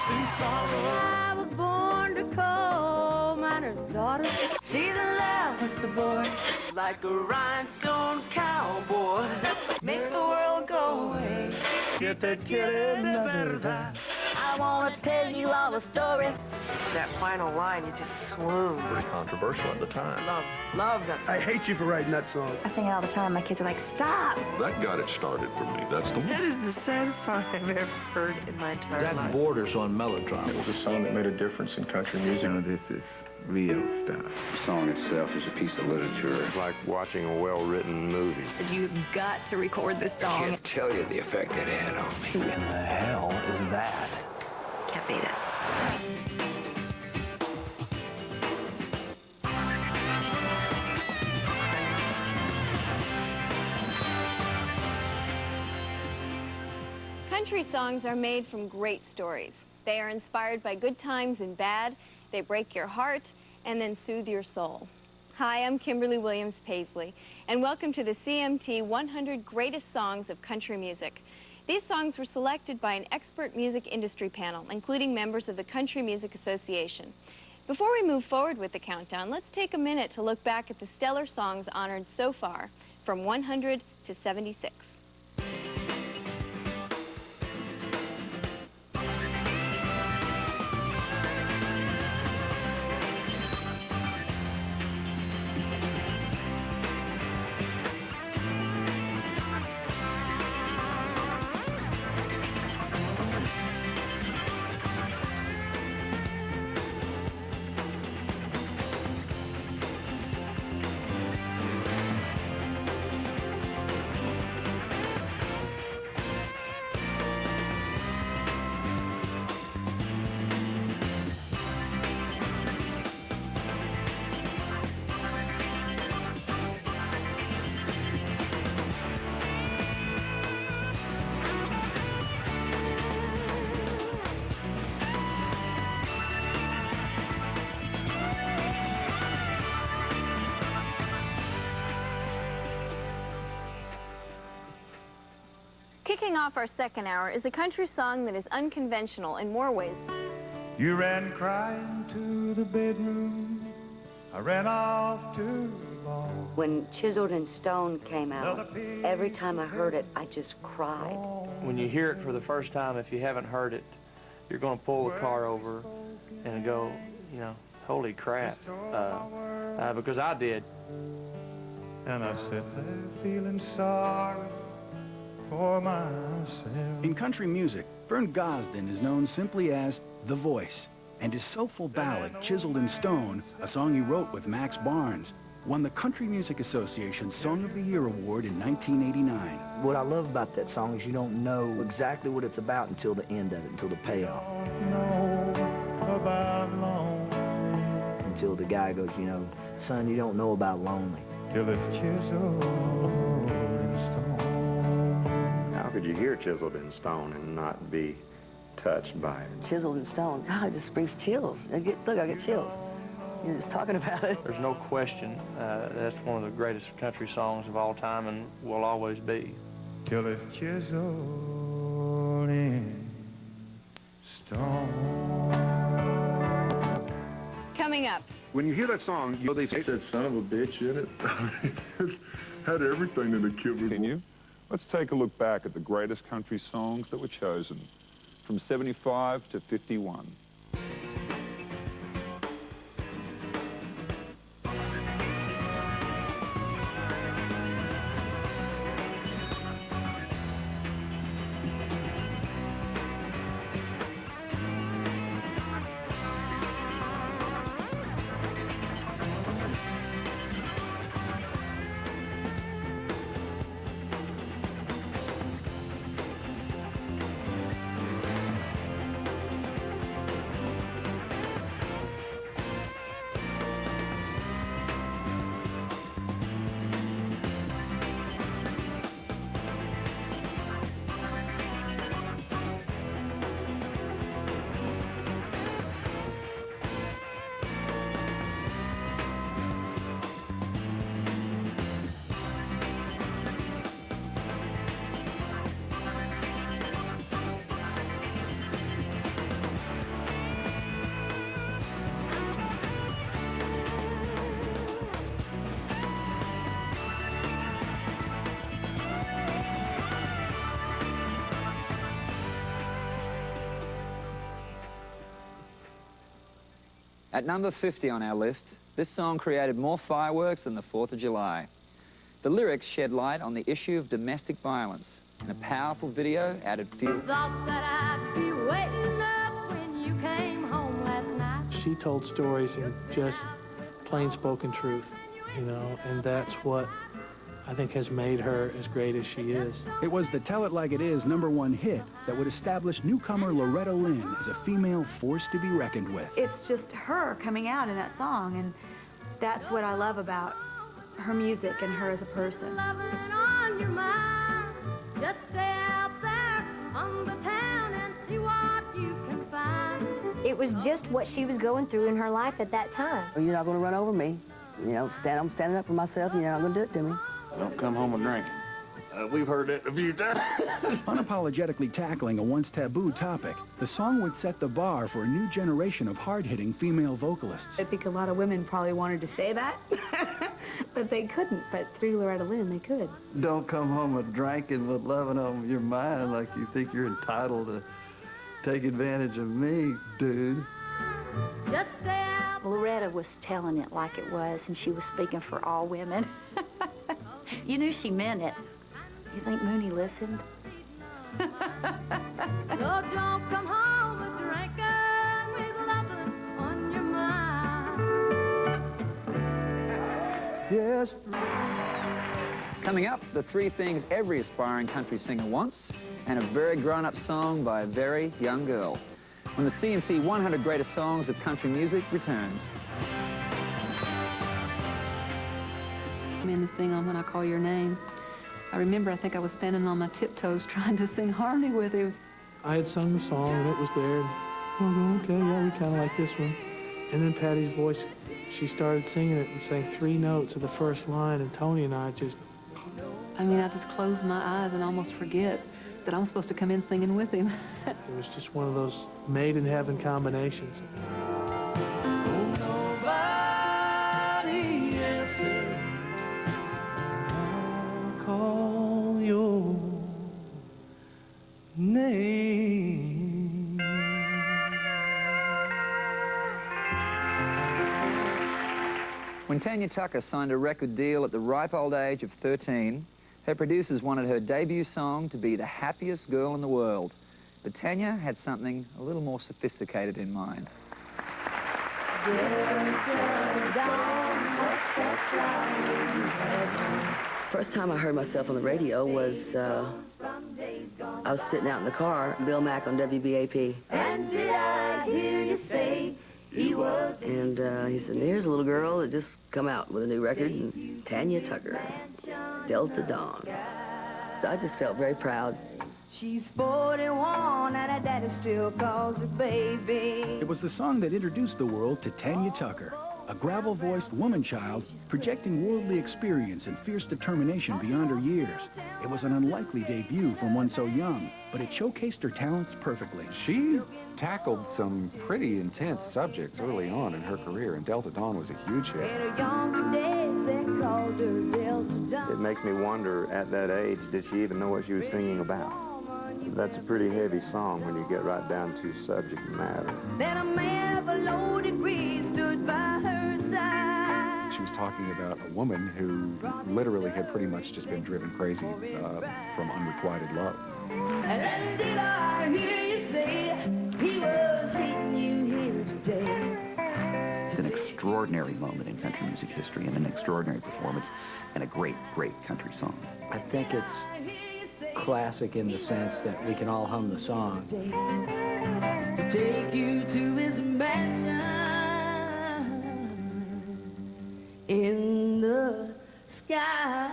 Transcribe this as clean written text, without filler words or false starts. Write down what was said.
and sorrow. I was born a coal miner's daughter. She's in love with the boy, like a rhinestone cowboy. Make the world go away. Que te quiere de verdad. I want to tell you all the story. That final line, you just swoon. Pretty controversial at the time. Love that song. I hate you for writing that song. I sing it all the time. My kids are like, stop. That got it started for me. That's the That one. is the saddest song I've ever heard in my entire That life. borders on melodrama. It was a song that made a difference in country music. You know, this is real stuff. The song itself is a piece of literature. It's like watching a well-written movie. You've got to record this I song. can't tell you the effect it had on me. Who in the hell is that? Can't beat it. Country songs are made from great stories. They are inspired by good times and bad. They break your heart and then soothe your soul. Hi, I'm Kimberly Williams Paisley, and welcome to the CMT 100 Greatest Songs of Country Music. These songs were selected by an expert music industry panel, including members of the Country Music Association. Before we move forward with the countdown, let's take a minute to look back at the stellar songs honored so far, from 100 to 76. Kicking off our second hour is a country song that is unconventional in more ways. You ran crying to the bedroom. I ran off to the ball. When Chiseled and Stone came out, every time I heard it, I just cried. When you hear it for the first time, if you haven't heard it, you're going to pull the car over and go, you know, holy crap, because I did. And I sat there feeling sorry for myself. In country music, Vern Gosdin is known simply as The Voice, and his soulful ballad, Chiseled in Stone, a song he wrote with Max Barnes, won the Country Music Association's Song of the Year Award in 1989. What I love about that song is you don't know exactly what it's about until the end of it, until the payoff. Until the guy goes, you know, son, you don't know about lonely. Till it's chiseled in stone. How could you hear Chiseled in Stone and not be touched by it? Chiseled in Stone, it just brings chills. Look, I get chills. You're just talking about it. There's no question that's one of the greatest country songs of all time and will always be. Till it's chiseled in stone. Coming up. When you hear that song, you know they said son of a bitch in it. Had everything in the kid. Continue. Let's take a look back at the greatest country songs that were chosen from 75 to 51. At number 50 on our list, this song created more fireworks than the 4th of July. The lyrics shed light on the issue of domestic violence. In a powerful video, added fuel. Thought that I'd be waiting up when you came home last night. She told stories in just plain spoken truth, you know, and that's what I think has made her as great as she is. It was the Tell It Like It Is #1 hit that would establish newcomer Loretta Lynn as a female force to be reckoned with. It's just her coming out in that song, and that's what I love about her music and her as a person. Loving on your mind. Just stay out there on the town and see what you can find. It was just what she was going through in her life at that time. You're not going to run over me. You know, I'm standing up for myself, and you're not going to do it to me. Don't come home a drinking. We've heard that a few times. Unapologetically tackling a once taboo topic, the song would set the bar for a new generation of hard-hitting female vocalists. I think a lot of women probably wanted to say that, but they couldn't. But through Loretta Lynn, they could. Don't come home a drinking with loving on your mind like you think you're entitled to take advantage of me, dude. Just stay out. Loretta was telling it like it was, and she was speaking for all women. You knew she meant it. You think Mooney listened? No, don't come home a drinking with loving on your mind. Yes. Coming up, the 3 things every aspiring country singer wants, and a very grown-up song by a very young girl. When the CMT 100 Greatest Songs of Country Music returns. I'm in to sing on When I Call Your Name. I remember, I think I was standing on my tiptoes trying to sing harmony with him. I had sung the song, and it was there. And okay, yeah, we kind of like this one. And then Patty's voice, she started singing it and sang 3 notes of the first line, and Tony and I just... I mean, I just closed my eyes and almost forget that I'm supposed to come in singing with him. It was just one of those made-in-heaven combinations. Nobody answered. I'll call your name. When Tanya Tucker signed a record deal at the ripe old age of 13, her producers wanted her debut song to be the happiest girl in the world. But Tanya had something a little more sophisticated in mind. First time I heard myself on the radio was, I was sitting out in the car, Bill Mack on WBAP. And did I hear you say he was? And he said, here's a little girl that just come out with a new record, and Tanya Tucker, Delta Dawn. I just felt very proud. She's 41 and her daddy still calls her baby. It was the song that introduced the world to Tanya Tucker, a gravel-voiced woman-child projecting worldly experience and fierce determination beyond her years. It was an unlikely debut from one so young, but it showcased her talents perfectly. She tackled some pretty intense subjects early on in her career, and Delta Dawn was a huge hit. It makes me wonder, at that age, did she even know what she was singing about? That's a pretty heavy song when you get right down to subject matter. Then a man of a low degree stood by her side. She was talking about a woman who literally had pretty much just been driven crazy from unrequited love. And did I hear you say he was meeting you here today? It's an extraordinary moment in country music history and an extraordinary performance and a great, great country song. I think it's classic in the sense that we can all hum the song. To take you to his mansion in the sky.